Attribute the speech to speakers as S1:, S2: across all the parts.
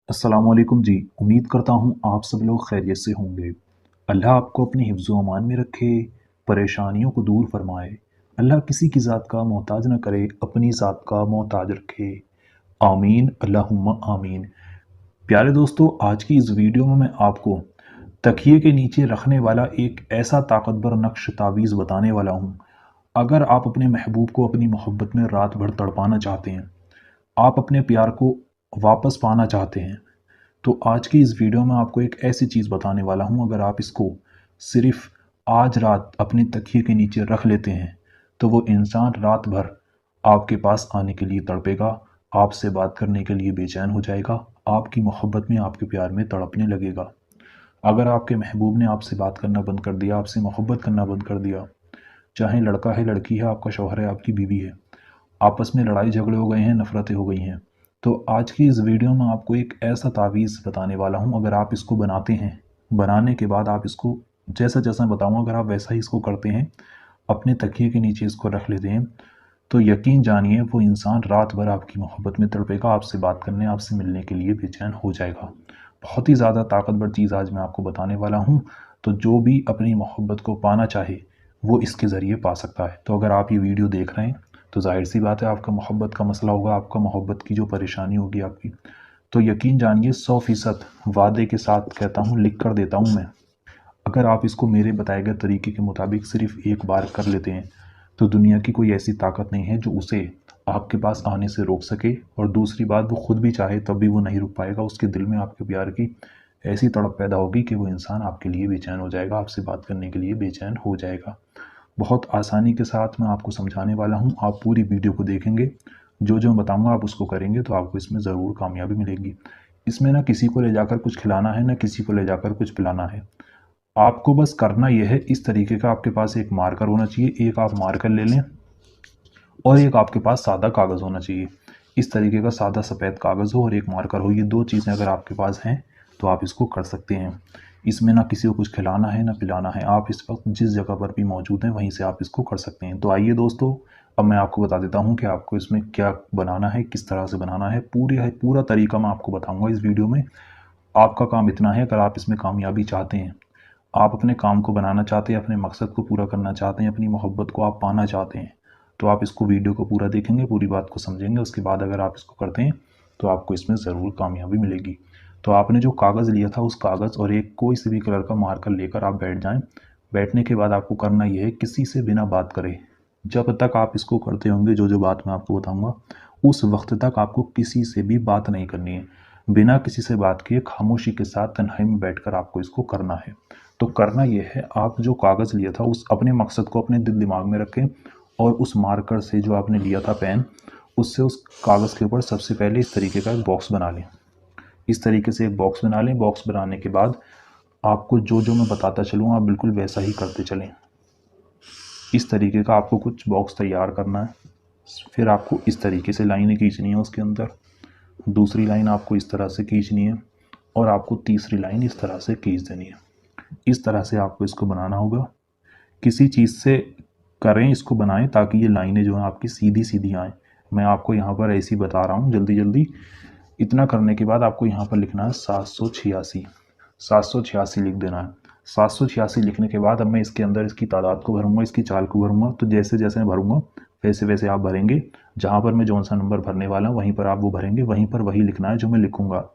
S1: अस्सलामुअलैकुम जी। उम्मीद करता हूँ आप सब लोग खैरियत से होंगे। अल्लाह आपको अपनी हिफ्ज़-ओ अमान में रखे, परेशानियों को दूर फरमाए। अल्लाह किसी की ज़ात का मोहताज न करे, अपनी ज़ात का मोहताज रखे। आमीन अल्लाहुम्मा आमीन। प्यारे दोस्तों, आज की इस वीडियो में मैं आपको तकिए के नीचे रखने वाला एक ऐसा ताकतवर नक्श तावीज़ बताने वाला हूँ। अगर आप अपने महबूब को अपनी मोहब्बत में रात भर तड़पाना चाहते हैं, आप अपने प्यार को वापस पाना चाहते हैं, तो आज की इस वीडियो में आपको एक ऐसी चीज़ बताने वाला हूँ, अगर आप इसको सिर्फ आज रात अपने तकिए के नीचे रख लेते हैं, तो वो इंसान रात भर आपके पास आने के लिए तड़पेगा, आपसे बात करने के लिए बेचैन हो जाएगा, आपकी मोहब्बत में, आपके प्यार में तड़पने लगेगा। अगर आपके महबूब ने आपसे बात करना बंद कर दिया, आपसे मोहब्बत करना बंद कर दिया, चाहे लड़का है, लड़की है, आपका शौहर है, आपकी बीवी है, आपस में लड़ाई झगड़े हो गए हैं, नफ़रतें हो गई हैं, तो आज की इस वीडियो में आपको एक ऐसा तावीज़ बताने वाला हूँ, अगर आप इसको बनाते हैं, बनाने के बाद आप इसको जैसा-जैसा बताऊँगा, अगर आप वैसा ही इसको करते हैं, अपने तकिए के नीचे इसको रख लेते हैं, तो यकीन जानिए वो इंसान रात भर आपकी मोहब्बत में तड़पेगा, आपसे बात करने, आपसे मिलने के लिए बेचैन हो जाएगा। बहुत ही ज़्यादा ताकतवर चीज़ आज मैं आपको बताने वाला हूँ, तो जो भी अपनी मोहब्बत को पाना चाहे, वो इसके ज़रिए पा सकता है। तो अगर आप ये वीडियो देख रहे हैं, तो ज़ाहिर-सी बात है आपका मोहब्बत का मसला होगा, आपका मोहब्बत की जो परेशानी होगी आपकी, तो यकीन जानिए 100% वादे के साथ कहता हूँ, लिख कर देता हूँ मैं, अगर आप इसको मेरे बताए गए तरीके के मुताबिक सिर्फ एक बार कर लेते हैं, तो दुनिया की कोई ऐसी ताकत नहीं है जो उसे आपके पास आने से रोक सके, और दूसरी बात, वो खुद भी चाहे तब भी वो नहीं रुक पाएगा। उसके दिल में आपके प्यार की ऐसी तड़प पैदा होगी कि वो इंसान आपके लिए बेचैन हो जाएगा, आपसे बात करने के लिए बेचैन हो जाएगा। बहुत आसानी के साथ मैं आपको समझाने वाला हूँ, आप पूरी वीडियो को देखेंगे, जो-जो मैं बताऊँगा आप उसको करेंगे, तो आपको इसमें ज़रूर कामयाबी मिलेगी। इसमें ना किसी को ले जाकर कुछ खिलाना है, ना किसी को ले जाकर कुछ पिलाना है। आपको बस करना ये है, इस तरीके का आपके पास एक मार्कर होना चाहिए, एक आप मार्कर ले लें, और एक आपके पास सादा कागज़ होना चाहिए। इस तरीके का सादा सफ़ेद कागज़ हो और एक मार्कर हो, ये 2 चीज़ें अगर आपके पास हैं, तो आप इसको कर सकते हैं। इसमें ना किसी को कुछ खिलाना है, ना पिलाना है, आप इस वक़्त जिस जगह पर भी मौजूद हैं, वहीं से आप इसको कर सकते हैं। तो आइए दोस्तों, अब मैं आपको बता देता हूँ कि आपको इसमें क्या बनाना है, किस तरह से बनाना है, पूरा तरीका मैं आपको बताऊँगा इस वीडियो में। आपका काम इतना है, अगर आप इसमें कामयाबी चाहते हैं, आप अपने काम को बनाना चाहते हैं, अपने मकसद को पूरा करना चाहते हैं, अपनी मोहब्बत को आप पाना चाहते हैं, तो आप इसको वीडियो को पूरा देखेंगे, पूरी बात को समझेंगे, उसके बाद अगर आप इसको करते हैं, तो आपको इसमें ज़रूर कामयाबी मिलेगी। तो आपने जो कागज़ लिया था, उस कागज़ और एक कोई सी भी कलर का मार्कर लेकर आप बैठ जाएँ। बैठने के बाद आपको करना ये है, किसी से बिना बात करे, जब तक आप इसको करते होंगे, जो-जो बात मैं आपको बताऊँगा, उस वक़्त तक आपको किसी से भी बात नहीं करनी है। बिना किसी से बात किए खामोशी के साथ तन्हाई में बैठकर आपको इसको करना है। तो करना ये है, आप जो कागज़ लिया था, उस अपने मकसद को अपने दिल दिमाग में रखें, और उस मार्कर से जो आपने लिया था पेन, उससे उस कागज़ के ऊपर सबसे पहले इस तरीके का एक बॉक्स बना लें। इस तरीके से एक बॉक्स बना लें। बॉक्स बनाने के बाद आपको जो-जो मैं बताता चलूँ, आप बिल्कुल वैसा ही करते चलें। इस तरीके का आपको कुछ बॉक्स तैयार करना है। फिर आपको इस तरीके से लाइनें खींचनी है उसके अंदर। दूसरी लाइन आपको इस तरह से खींचनी है, और आपको तीसरी लाइन इस तरह से खींच देनी है। इस तरह से आपको इसको बनाना होगा। किसी चीज़ से करें, इसको बनाएं, ताकि ये लाइनें जो हैं आपकी सीधी-सीधी आएँ। मैं आपको यहाँ पर ऐसे ही बता रहा हूँ जल्दी-जल्दी। इतना करने के बाद आपको यहाँ पर लिखना है 786, 786 लिख देना है। 786 लिखने के बाद अब मैं इसके अंदर इसकी तादाद को भरूँगा, इसकी चाल को भरूँगा, तो जैसे-जैसे मैं भरूँगा, वैसे-वैसे आप भरेंगे। जहाँ पर मैं जौन-सा नंबर भरने वाला हूँ, वहीं पर आप वो भरेंगे, वहीं पर वही लिखना है जो मैं लिखूँगा।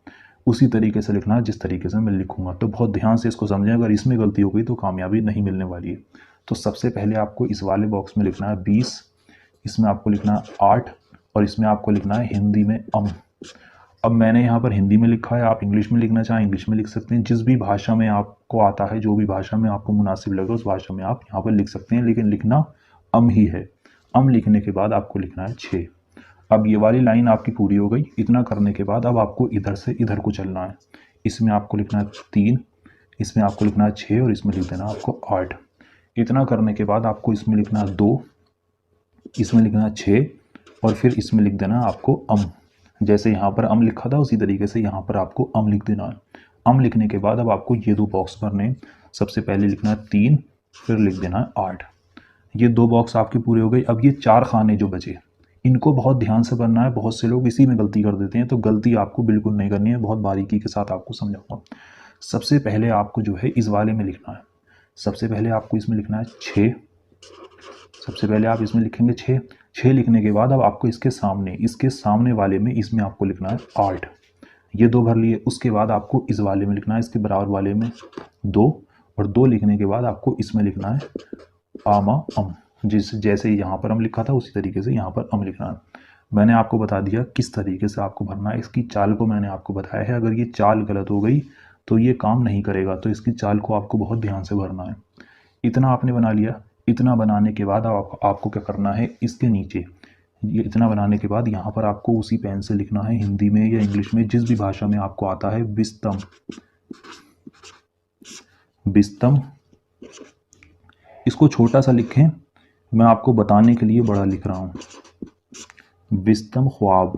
S1: उसी तरीके से लिखना है जिस तरीके से मैं लिखूँगा। तो बहुत ध्यान से इसको समझें, अगर इसमें गलती हो गई तो कामयाबी नहीं मिलने वाली है। तो सबसे पहले आपको इस वाले बॉक्स में लिखना है 20, इसमें आपको लिखना है 8, और इसमें आपको लिखना है हिंदी में अम। अब मैंने यहाँ पर हिंदी में लिखा है, आप इंग्लिश में लिखना चाहें इंग्लिश में लिख सकते हैं। जिस भी भाषा में आपको आता है, जो भी भाषा में आपको मुनासिब लगे, उस भाषा में आप यहाँ पर लिख सकते हैं, लेकिन लिखना अम ही है। अम लिखने के बाद आपको लिखना है 6। अब ये वाली लाइन आपकी पूरी हो गई। इतना करने के बाद अब आपको इधर से इधर को चलना है। इसमें आपको लिखना है 3, इसमें आपको लिखना है 6, और इसमें लिख देना आपको 8। इतना करने के बाद आपको इसमें लिखना है 2, इसमें लिखना है 6, और फिर इसमें लिख देना आपको अम। जैसे यहाँ पर अम लिखा था, उसी तरीके से यहाँ पर आपको अम लिख देना है। अम लिखने के बाद अब आपको ये 2 बॉक्स भरने हैं। सबसे पहले लिखना है 3, फिर लिख देना है 8। ये 2 बॉक्स आपके पूरे हो गए। अब ये 4 खाने जो बचे, इनको बहुत ध्यान से बनना है, बहुत से लोग इसी में गलती कर देते हैं, तो गलती आपको बिल्कुल नहीं करनी है, बहुत बारीकी के साथ आपको समझाऊंगा। सबसे पहले आपको जो है इस वाले में लिखना है, सबसे पहले आपको इसमें लिखना है 6। सबसे पहले आप इसमें लिखेंगे 6। 6 लिखने के बाद अब आपको इसके सामने वाले में इसमें आपको लिखना है 8। ये 2 भर लिए। उसके बाद आपको इस वाले में लिखना है, इसके बराबर वाले में 2, और 2 लिखने के बाद आपको इसमें लिखना है आमा अम। जैसे यहाँ पर अम लिखा था उसी तरीके से यहाँ पर अम लिखना है। मैंने आपको बता दिया किस तरीके से आपको भरना है, इसकी चाल को मैंने आपको बताया है। अगर ये चाल गलत हो गई तो ये काम नहीं करेगा, तो इसकी चाल को आपको बहुत ध्यान से भरना है। इतना आपने बना लिया। इतना बनाने के बाद आपको क्या करना है, इसके नीचे ये इतना बनाने के बाद यहाँ पर आपको उसी पेन से लिखना है, हिंदी में या इंग्लिश में जिस भी भाषा में आपको आता है, बिस्तम। बिस्तम, इसको छोटा सा लिखें, मैं आपको बताने के लिए बड़ा लिख रहा हूँ। बिस्तम ख्वाब,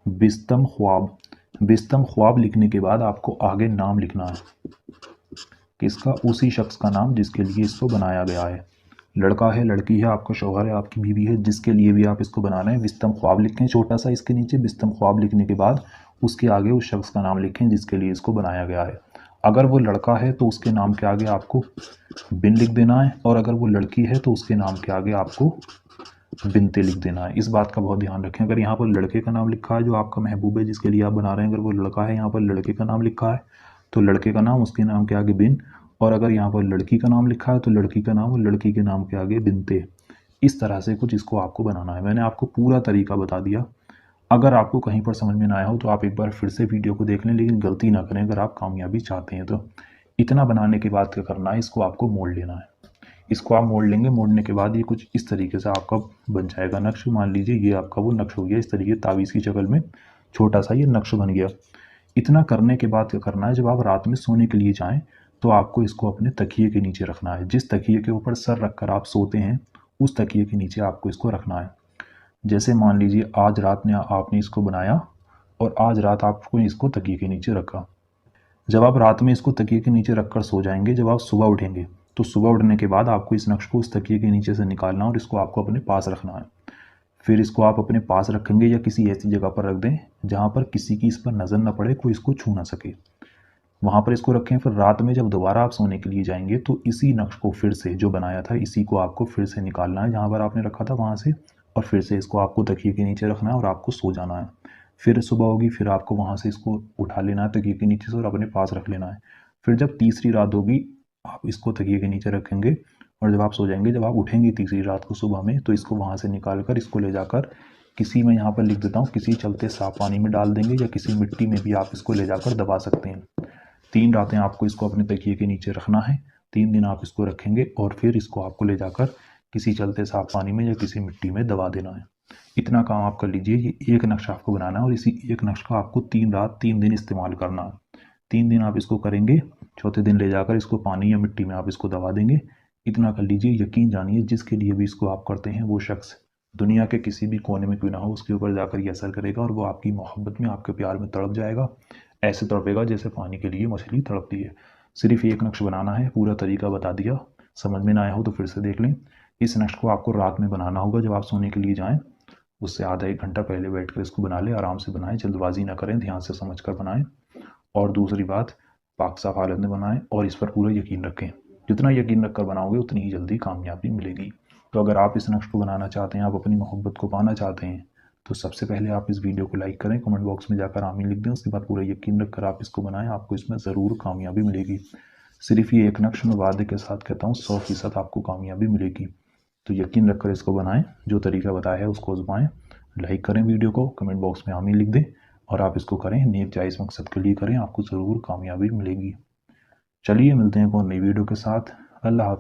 S1: बिस्तम ख्वाब। बिस्तम ख्वाब लिखने के बाद आपको आगे नाम लिखना है, किसका, उसी शख्स का नाम जिसके लिए इसको बनाया गया है। लड़का है, लड़की है, आपका शौहर है, आपकी बीवी है, जिसके लिए भी आप इसको बना रहे हैं, बिस्तम ख्वाब लिखें छोटा सा इसके नीचे। बिस्तम ख्वाब लिखने के बाद उसके आगे उस शख्स का नाम लिखें जिसके लिए इसको बनाया गया है। अगर वो लड़का है तो उसके नाम के आगे आपको बिन लिख देना है, और अगर वो लड़की है तो उसके नाम के आगे आपको बिनते लिख देना है। इस बात का बहुत ध्यान रखें। अगर यहाँ पर लड़के का नाम लिखा है, जो आपका महबूब है जिसके लिए आप बना रहे हैं, अगर वो लड़का है, यहाँ पर लड़के का नाम लिखा है तो लड़के का नाम, उसके नाम के आगे बिन, और अगर यहाँ पर लड़की का नाम लिखा है तो लड़की का नाम और लड़की के नाम के आगे बिनते। इस तरह से कुछ इसको आपको बनाना है। मैंने आपको पूरा तरीका बता दिया। अगर आपको कहीं पर समझ में ना आया हो तो आप एक बार फिर से वीडियो को देख लें, लेकिन गलती ना करें अगर आप कामयाबी चाहते हैं तो। इतना बनाने के बाद क्या करना है, इसको आपको मोड़ लेना है। इसको आप मोड़ लेंगे, मोड़ने के बाद ये कुछ इस तरीके से आपका बन जाएगा नक्श। मान लीजिए ये आपका वो नक्श हो गया, इस तरीके तावीज़ की शक्ल में छोटा सा ये नक्श बन गया। इतना करने के बाद क्या करना है, जब आप रात में सोने के लिए जाएं तो आपको इसको अपने तकिए के नीचे रखना है। जिस तकिए के ऊपर सर रखकर आप सोते हैं उस तकिए के नीचे आपको इसको रखना है। जैसे मान लीजिए आज रात में आपने इसको बनाया और आज रात आपको इसको तकिए के नीचे रखा। जब आप रात में इसको तकिए के नीचे रखकर सो जाएंगे, जब आप सुबह उठेंगे तो सुबह उठने के बाद आपको इस नक्श को उस तकिए के नीचे से निकालना और इसको आपको अपने पास रखना है। फिर इसको आप अपने पास रखेंगे या किसी ऐसी जगह पर रख दें जहाँ पर किसी की इस पर नज़र न पड़े, कोई इसको छू ना सके, वहाँ पर इसको रखें। फिर रात में जब दोबारा आप सोने के लिए जाएंगे तो इसी नक्श को फिर से जो बनाया था इसी को आपको फिर से निकालना है जहाँ पर आपने रखा था वहाँ से, और फिर से इसको आपको तकिए के नीचे रखना है और आपको सो जाना है। फिर सुबह होगी, फिर आपको वहाँ से इसको उठा लेना है तकिए के नीचे से और अपने पास रख लेना है। फिर जब तीसरी रात होगी आप इसको तकिए के नीचे रखेंगे, और जब आप सो जाएंगे, जब आप उठेंगे तीसरी रात को सुबह में, तो इसको वहाँ से निकाल कर इसको ले जाकर किसी, मैं यहाँ पर लिख देता हूँ, किसी चलते साफ पानी में डाल देंगे या किसी मिट्टी में भी आप इसको ले जाकर दबा सकते हैं। 3 रातें आपको इसको अपने तकिए के नीचे रखना है। 3 दिन आप इसको रखेंगे और फिर इसको आपको ले जाकर किसी चलते साफ पानी में या किसी मिट्टी में दबा देना है। इतना काम आप कर लीजिए। ये एक नक्शा आपको बनाना है और इसी एक नक्श का आपको 3 रात 3 दिन इस्तेमाल करना है। 3 दिन आप इसको करेंगे, चौथे दिन ले जाकर इसको पानी या मिट्टी में आप इसको दबा देंगे। इतना कर लीजिए, यकीन जानिए जिसके लिए भी इसको आप करते हैं वो शख्स दुनिया के किसी भी कोने में क्यों ना हो, उसके ऊपर जाकर ये असर करेगा और वो आपकी मोहब्बत में, आपके प्यार में तड़प जाएगा। ऐसे तड़पेगा जैसे पानी के लिए मछली तड़पती है। सिर्फ एक नक्श बनाना है, पूरा तरीका बता दिया। समझ में ना आया हो तो फिर से देख लें। इस नक्श को आपको रात में बनाना होगा जब आप सोने के लिए जाएं, उससे आधा 1 घंटा पहले बैठकर इसको बना लें। आराम से बनाएं, जल्दबाजी ना करें, ध्यान से समझ कर बनाएं। और दूसरी बात, पाक साफ हालत में बनाएं और इस पर पूरा यकीन रखें। जितना यकीन रखकर बनाओगे उतनी ही जल्दी कामयाबी मिलेगी। तो अगर आप इस नक्श को बनाना चाहते हैं, आप अपनी मोहब्बत को पाना चाहते हैं, तो सबसे पहले आप इस वीडियो को लाइक करें, कमेंट बॉक्स में जाकर आमीन लिख दें। उसके बाद पूरा यकीन रखकर आप इसको बनाएं, आपको इसमें ज़रूर कामयाबी मिलेगी। सिर्फ ये एक नक्श में वादे के साथ कहता हूँ 100% आपको कामयाबी मिलेगी। तो यकीन रखकर इसको बनाएं, जो तरीका बताया है उसको आजमाएं। लाइक करें वीडियो को, कमेंट बॉक्स में आमीन लिख दें, और आप इसको करें, नेक जायज़ मकसद के लिए करें, आपको ज़रूर कामयाबी मिलेगी। चलिए मिलते हैं एक और नई वीडियो के साथ। अल्लाह हाफ़िज़।